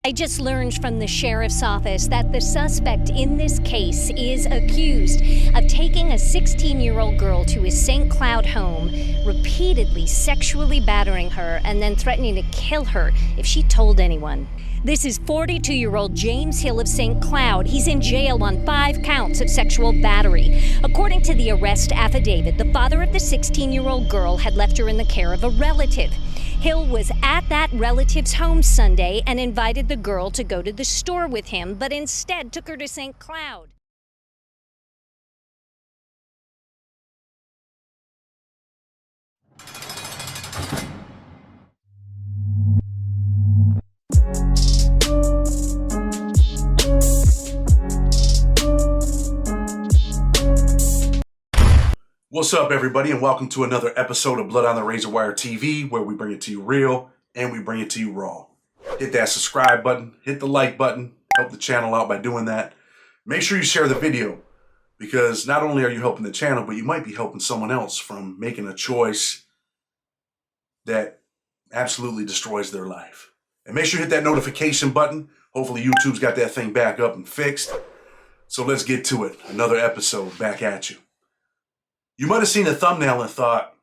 I just learned from the sheriff's office that the suspect in this case is accused of taking a 16-year-old girl to his St. Cloud home, repeatedly sexually battering her, and then threatening to kill her if she told anyone. This is 42-year-old James Hill of St. Cloud. He's in jail on 5 counts of sexual battery. According to the arrest affidavit, the father of the 16-year-old girl had left her in the care of a relative. Hill was at that relative's home Sunday and invited the girl to go to the store with him, but instead took her to St. Cloud. What's up, everybody, and welcome to another episode of Blood on the Razor Wire TV, where we bring it to you real and we bring it to you raw. Hit that subscribe button, hit the like button, help the channel out by doing that. Make sure you share the video, because not only are you helping the channel, but you might be helping someone else from making a choice that absolutely destroys their life. And make sure you hit that notification button. Hopefully YouTube's got that thing back up and fixed. So let's get to it. Another episode back at you. You might have seen a thumbnail and thought,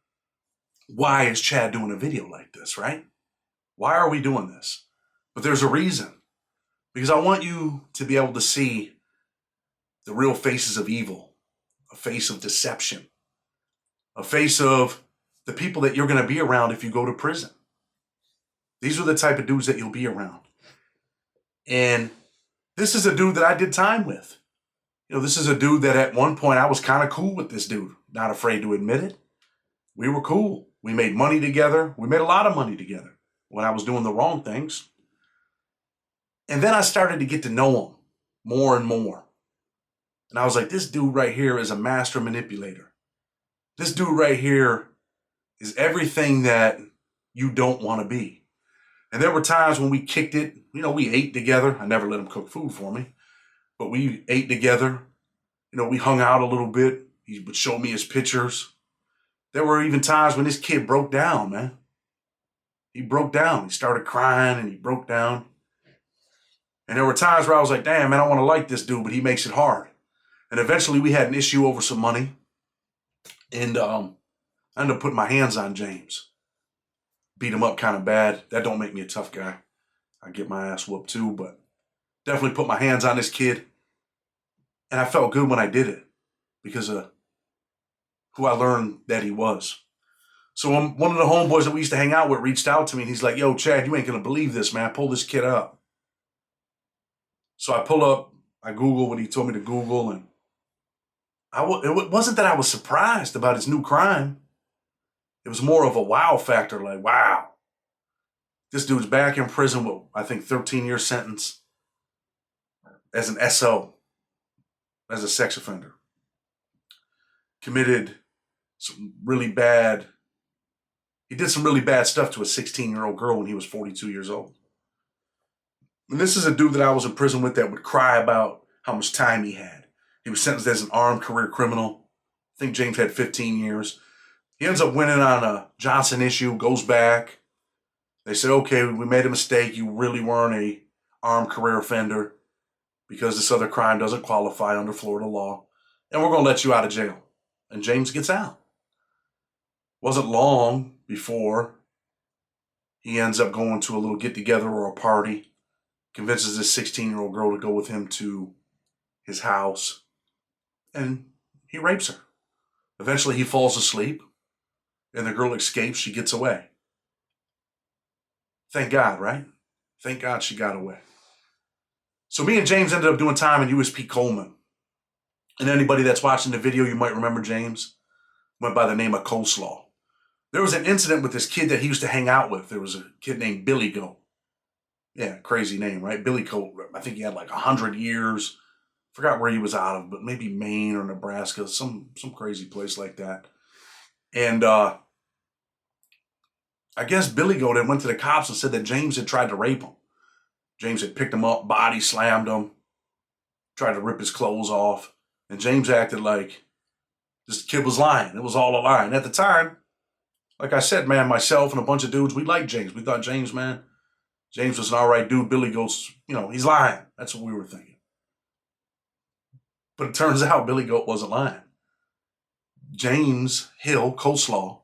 why is Chad doing a video like this, right? Why are we doing this? But there's a reason. Because I want you to be able to see the real faces of evil, a face of deception, a face of the people that you're going to be around if you go to prison. These are the type of dudes that you'll be around. And this is a dude that I did time with. You know, this is a dude that at one point I was kind of cool with this dude. Not afraid to admit it. We were cool. We made money together. We made a lot of money together when I was doing the wrong things. And then I started to get to know him more and more. And I was like, this dude right here is a master manipulator. This dude right here is everything that you don't want to be. And there were times when we kicked it. You know, we ate together. I never let him cook food for me. But we ate together. You know, we hung out a little bit. He would show me his pictures. There were even times when this kid broke down, man. He broke down. He started crying and he broke down. And there were times where I was like, damn, man, I want to like this dude, but he makes it hard. And eventually we had an issue over some money. And I ended up putting my hands on James. Beat him up kind of bad. That don't make me a tough guy. I get my ass whooped too, but definitely put my hands on this kid. And I felt good when I did it because of who I learned that he was. So one of the homeboys that we used to hang out with reached out to me and he's like, yo, Chad, you ain't going to believe this, man. Pull this kid up. So I pull up, I Google what he told me to Google, and it wasn't that I was surprised about his new crime. It was more of a wow factor, like, wow. This dude's back in prison with, I think, 13-year sentence as an SO, as a sex offender. Committed some really bad, he did some really bad stuff to a 16-year-old girl when he was 42 years old. And this is a dude that I was in prison with that would cry about how much time he had. He was sentenced as an armed career criminal. I think James had 15 years. He ends up winning on a Johnson issue, goes back. They said, okay, we made a mistake. You really weren't a armed career offender because this other crime doesn't qualify under Florida law. And we're going to let you out of jail. And James gets out. Wasn't long before he ends up going to a little get-together or a party, convinces this 16-year-old girl to go with him to his house, and he rapes her. Eventually, he falls asleep, and the girl escapes. She gets away. Thank God, right? Thank God she got away. So me and James ended up doing time in USP Coleman. And anybody that's watching the video, you might remember James, went by the name of Coleslaw. There was an incident with this kid that he used to hang out with. There was a kid named Billy Goat. Yeah, crazy name, right? Billy Goat. I think he had like 100 years. Forgot where he was out of, but maybe Maine or Nebraska, some crazy place like that. And I guess Billy Goat had went to the cops and said that James had tried to rape him. James had picked him up, body slammed him, tried to rip his clothes off. And James acted like this kid was lying. It was all a lie. And at the time, like I said, man, myself and a bunch of dudes, we liked James. We thought James, man, James was an all right dude. Billy Goat's, he's lying. That's what we were thinking. But it turns out Billy Goat wasn't lying. James Hill Coleslaw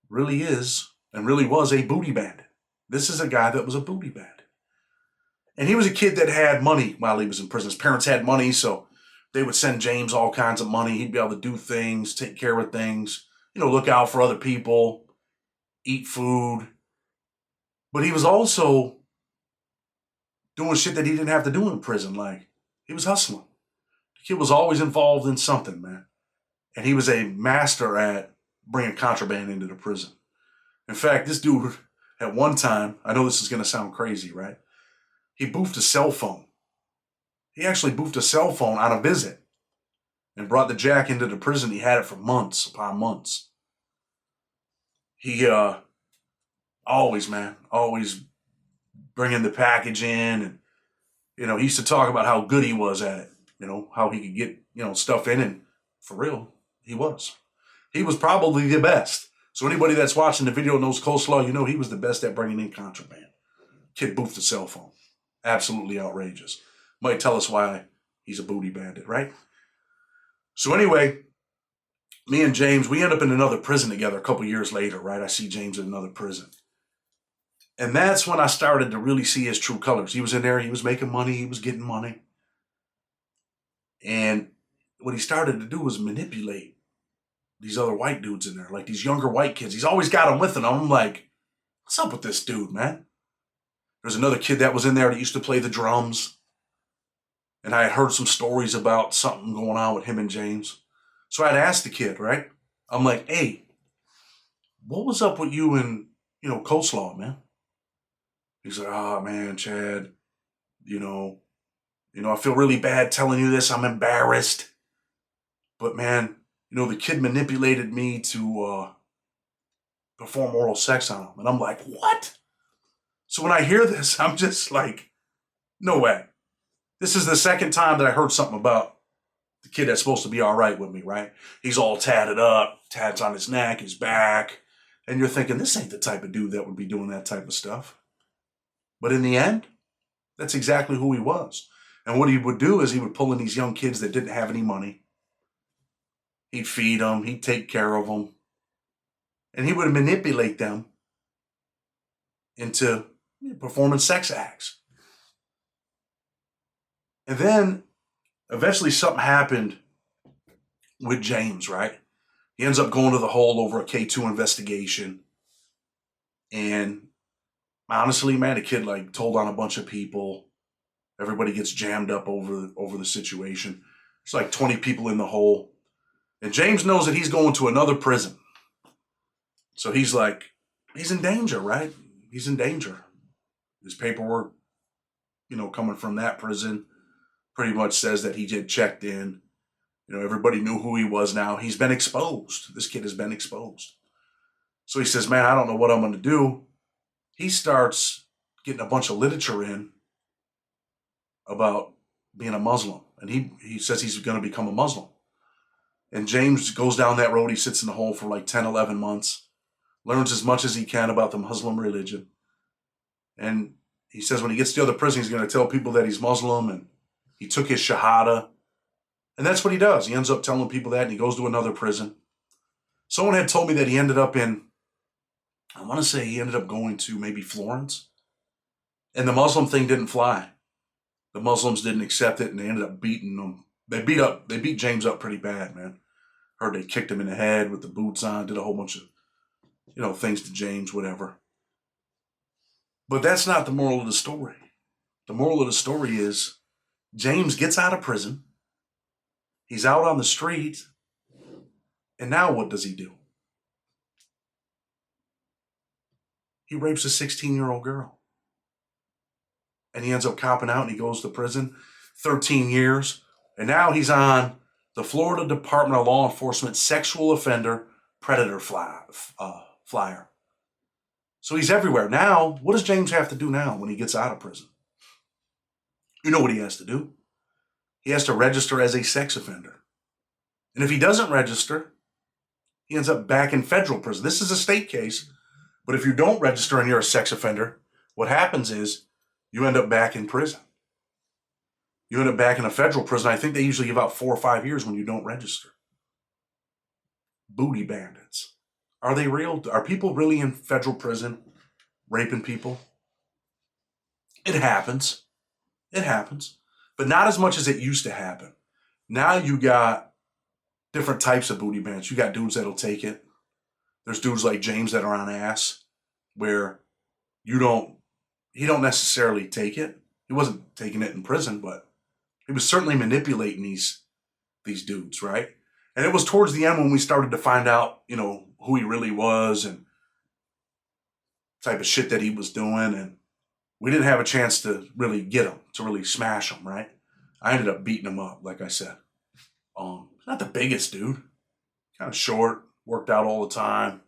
really is and really was a booty bandit. This is a guy that was a booty bandit. And he was a kid that had money while he was in prison. His parents had money, so they would send James all kinds of money. He'd be able to do things, take care of things, look out for other people, eat food. But he was also doing shit that he didn't have to do in prison. Like, he was hustling. The kid was always involved in something, man. And he was a master at bringing contraband into the prison. In fact, this dude, at one time, I know this is going to sound crazy, right? He boofed a cell phone. He actually boofed a cell phone on a visit and brought the jack into the prison. He had it for months upon months. He always bringing the package in. And, he used to talk about how good he was at it. How he could get, stuff in. And for real, he was. He was probably the best. So anybody that's watching the video knows Coleslaw, he was the best at bringing in contraband. Kid boofed a cell phone. Absolutely outrageous. Might tell us why he's a booty bandit, right? So anyway, me and James, we end up in another prison together a couple years later, right? I see James in another prison. And that's when I started to really see his true colors. He was in there, he was making money, he was getting money. And what he started to do was manipulate these other white dudes in there, like these younger white kids. He's always got them with him. I'm like, what's up with this dude, man? There's another kid that was in there that used to play the drums. And I had heard some stories about something going on with him and James. So I'd asked the kid, right? I'm like, hey, what was up with you and, Coleslaw, man? He's like, oh, man, Chad, I feel really bad telling you this. I'm embarrassed. But, man, the kid manipulated me to perform oral sex on him. And I'm like, what? So when I hear this, I'm just like, no way. This is the second time that I heard something about the kid that's supposed to be all right with me, right? He's all tatted up, tats on his neck, his back. And you're thinking, this ain't the type of dude that would be doing that type of stuff. But in the end, that's exactly who he was. And what he would do is he would pull in these young kids that didn't have any money. He'd feed them. He'd take care of them. And he would manipulate them into performing sex acts. And then eventually something happened with James, right? He ends up going to the hole over a K2 investigation. And honestly, man, the kid told on a bunch of people. Everybody gets jammed up over the situation. There's like 20 people in the hole. And James knows that he's going to another prison. So he's in danger, right? He's in danger. His paperwork, coming from that prison pretty much says that he did checked in. Everybody knew who he was now. He's been exposed. This kid has been exposed. So he says, man, I don't know what I'm going to do. He starts getting a bunch of literature in about being a Muslim. And he says he's going to become a Muslim. And James goes down that road. He sits in the hole for 10, 11 months, learns as much as he can about the Muslim religion. And he says when he gets to the other prison, he's going to tell people that he's Muslim and he took his Shahada. And that's what he does. He ends up telling people that and he goes to another prison. Someone had told me that he ended up I want to say he ended up going to maybe Florence. And the Muslim thing didn't fly. The Muslims didn't accept it and they ended up beating them. They beat James up pretty bad, man. Heard they kicked him in the head with the boots on, did a whole bunch of, things to James, whatever. But that's not the moral of the story. The moral of the story is James gets out of prison. He's out on the street. And now what does he do? He rapes a 16-year-old girl. And he ends up copping out and he goes to prison 13 years. And now he's on the Florida Department of Law Enforcement Sexual Offender Predator Flyer. So he's everywhere. Now, what does James have to do now when he gets out of prison? You know what he has to do? He has to register as a sex offender. And if he doesn't register, he ends up back in federal prison. This is a state case, but if you don't register and you're a sex offender, What happens is you end up back in prison. You end up back in a federal prison. I think they usually give out 4 or 5 years when you don't register. Booty bandits. Are they real? Are people really in federal prison raping people? It happens. It happens. But not as much as it used to happen. Now you got different types of booty bandits. You got dudes that'll take it. There's dudes like James that are on ass where he don't necessarily take it. He wasn't taking it in prison, but he was certainly manipulating these dudes, right? And it was towards the end when we started to find out, who he really was and type of shit that he was doing. And we didn't have a chance to really get him, to really smash him, right? I ended up beating him up, like I said. Not the biggest dude. Kind of short, worked out all the time,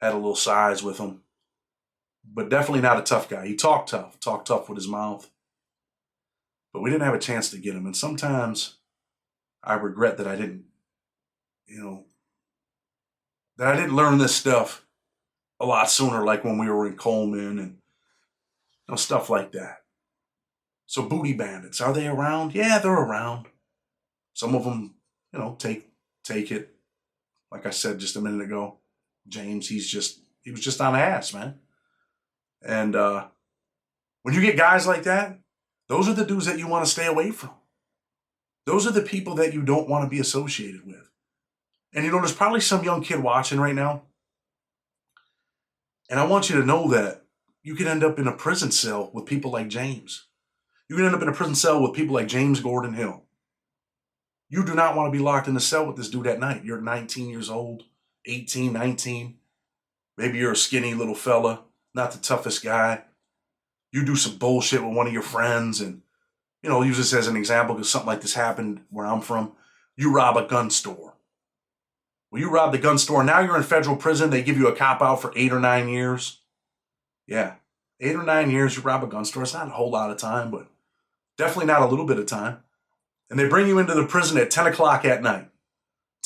had a little size with him. But definitely not a tough guy. He talked tough with his mouth. But we didn't have a chance to get him. And sometimes I regret that I didn't, that I didn't learn this stuff a lot sooner, like when we were in Coleman and stuff like that. So booty bandits, are they around? Yeah, they're around. Some of them, take it. Like I said just a minute ago, James, he was just on ass, man. And when you get guys like that, those are the dudes that you want to stay away from. Those are the people that you don't want to be associated with. And there's probably some young kid watching right now. And I want you to know that you could end up in a prison cell with people like James. You can end up in a prison cell with people like James Gordon Hill. You do not want to be locked in a cell with this dude at night. You're 19 years old, 18, 19. Maybe you're a skinny little fella, not the toughest guy. You do some bullshit with one of your friends and, I'll use this as an example because something like this happened where I'm from. You rob a gun store. Well, you robbed the gun store. Now you're in federal prison. They give you a cop out for 8 or 9 years. Yeah, 8 or 9 years, you rob a gun store. It's not a whole lot of time, but definitely not a little bit of time. And they bring you into the prison at 10 o'clock at night.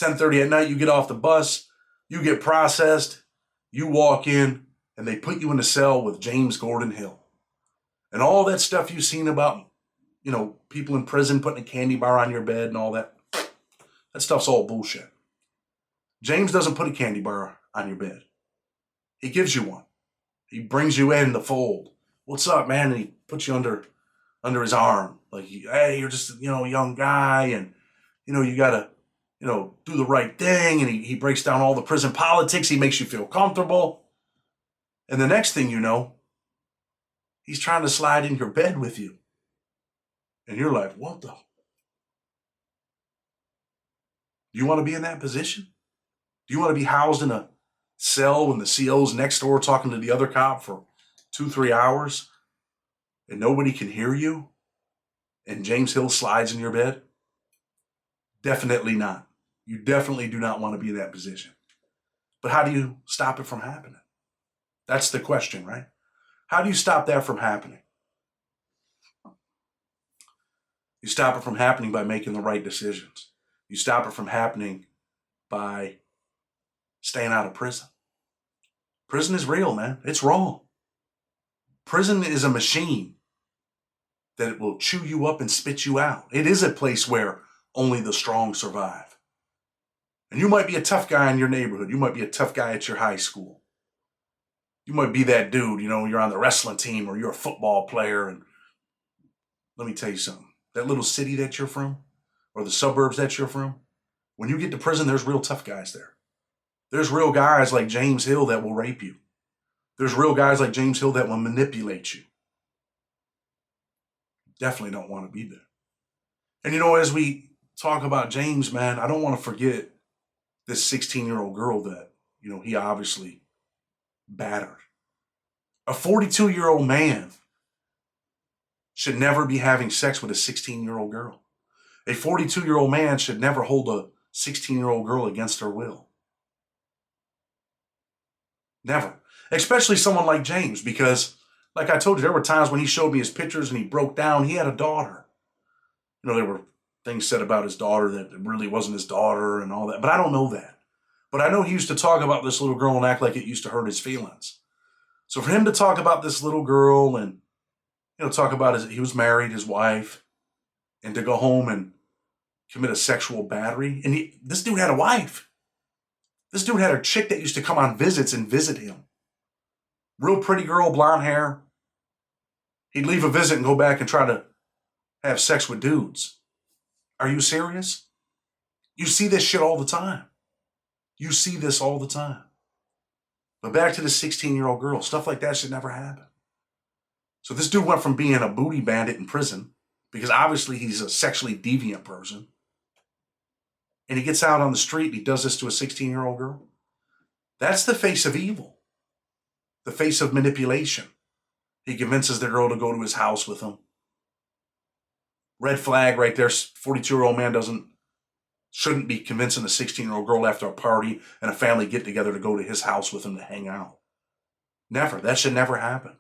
10:30 at night, you get off the bus. You get processed. You walk in, and they put you in a cell with James Gordon Hill. And all that stuff you've seen about, people in prison putting a candy bar on your bed and all that, that stuff's all bullshit. James doesn't put a candy bar on your bed. He gives you one. He brings you in the fold. What's up, man? And he puts you under his arm. Like, hey, you're just, a young guy and, you got to, do the right thing. And he breaks down all the prison politics. He makes you feel comfortable. And the next thing you know, he's trying to slide in your bed with you. And you're like, what the? Do you want to be in that position? Do you want to be housed in a cell when the CO's next door talking to the other cop for 2-3 hours and nobody can hear you? And James Hill slides in your bed? Definitely not. You definitely do not want to be in that position. But how do you stop it from happening? That's the question, right? How do you stop that from happening? You stop it from happening by making the right decisions. You stop it from happening by staying out of prison. Prison is real, man. It's wrong. Prison is a machine that will chew you up and spit you out. It is a place where only the strong survive. And you might be a tough guy in your neighborhood. You might be a tough guy at your high school. You might be that dude, you're on the wrestling team or you're a football player. And let me tell you something. That little city that you're from or the suburbs that you're from, when you get to prison, there's real tough guys there. There's real guys like James Hill that will rape you. There's real guys like James Hill that will manipulate you. Definitely don't want to be there. And as we talk about James, man, I don't want to forget this 16-year-old girl that, he obviously battered. A 42-year-old man should never be having sex with a 16-year-old girl. A 42-year-old man should never hold a 16-year-old girl against her will. Never. Especially someone like James, because, like I told you, there were times when he showed me his pictures and he broke down. He had a daughter. There were things said about his daughter that really wasn't his daughter and all that, but I don't know that. But I know he used to talk about this little girl and act like it used to hurt his feelings. So for him to talk about this little girl and, talk about he was married, his wife, and to go home and commit a sexual battery. And this dude had a wife. This dude had a chick that used to come on visits and visit him. Real pretty girl, blonde hair. He'd leave a visit and go back and try to have sex with dudes. Are you serious? You see this shit all the time. You see this all the time. But back to the 16-year-old girl. Stuff like that should never happen. So this dude went from being a booty bandit in prison, because obviously he's a sexually deviant person, and he gets out on the street and he does this to a 16-year-old girl. That's the face of evil. The face of manipulation. He convinces the girl to go to his house with him. Red flag right there. 42-year-old man shouldn't be convincing a 16-year-old girl after a party and a family get-together to go to his house with him to hang out. Never. That should never happen.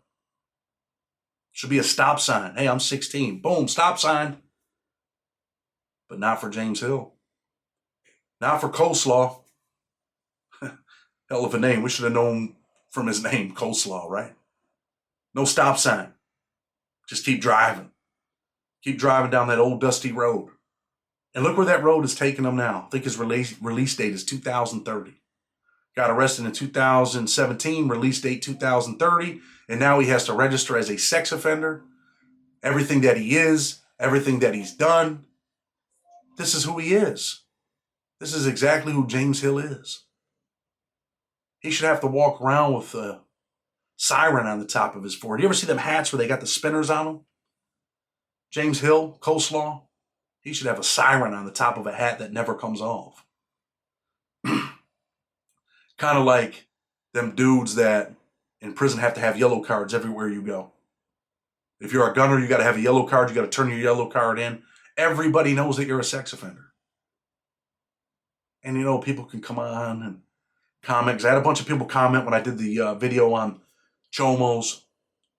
Should be a stop sign. Hey, I'm 16. Boom, stop sign. But not for James Hill. Not for Coleslaw. Hell of a name. We should have known from his name, Coleslaw, right? No stop sign. Just keep driving. Keep driving down that old dusty road. And look where that road is taking him now. I think his release date is 2030. Got arrested in 2017, release date 2030, and now he has to register as a sex offender. Everything that he is, everything that he's done, this is who he is. This is exactly who James Hill is. He should have to walk around with a siren on the top of his forehead. You ever see them hats where they got the spinners on them? James Hill, Coleslaw, he should have a siren on the top of a hat that never comes off. Kind of like them dudes that in prison have to have yellow cards everywhere you go. If you're a gunner, you got to have a yellow card. You got to turn your yellow card in. Everybody knows that you're a sex offender. And, people can come on and comment. 'Cause I had a bunch of people comment when I did the video on chomos.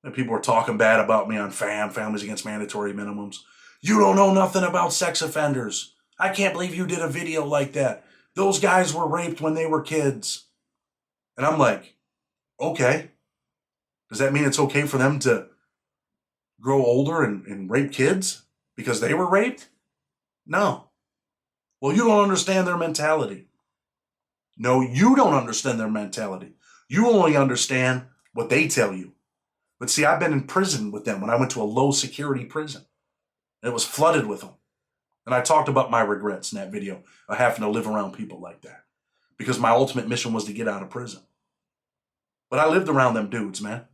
And people were talking bad about me on Families Against Mandatory Minimums. You don't know nothing about sex offenders. I can't believe you did a video like that. Those guys were raped when they were kids. And I'm like, okay. Does that mean it's okay for them to grow older and rape kids because they were raped? No. Well, you don't understand their mentality. No, you don't understand their mentality. You only understand what they tell you. But see, I've been in prison with them when I went to a low security prison. And it was flooded with them. And I talked about my regrets in that video of having to live around people like that. Because my ultimate mission was to get out of prison. But I lived around them dudes, man.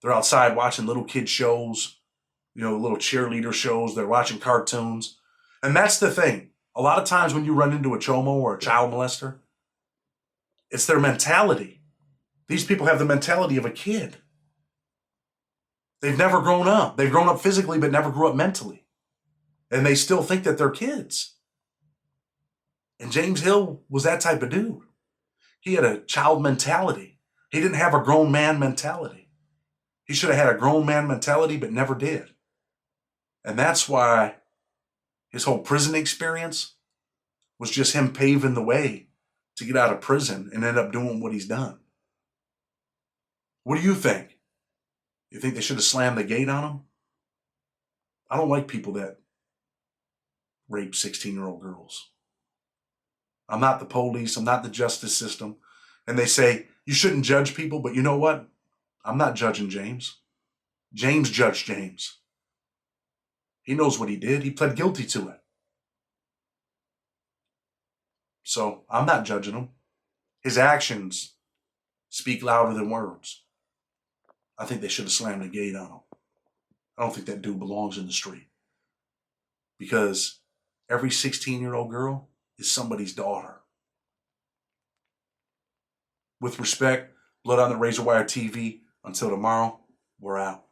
They're outside watching little kid shows, little cheerleader shows. They're watching cartoons. And that's the thing. A lot of times when you run into a chomo or a child molester, it's their mentality. These people have the mentality of a kid. They've never grown up. They've grown up physically but never grew up mentally. And they still think that they're kids. And James Hill was that type of dude. He had a child mentality. He didn't have a grown man mentality. He should have had a grown man mentality but never did. And that's why his whole prison experience was just him paving the way to get out of prison and end up doing what he's done. What do you think? You think they should have slammed the gate on him? I don't like people that rape 16-year-old girls. I'm not the police. I'm not the justice system. And they say, you shouldn't judge people, but you know what? I'm not judging James. James judged James. He knows what he did. He pled guilty to it. So I'm not judging him. His actions speak louder than words. I think they should have slammed the gate on him. I don't think that dude belongs in the street. Because every 16-year-old girl is somebody's daughter. With respect, Blood on the Razor Wire TV. Until tomorrow, we're out.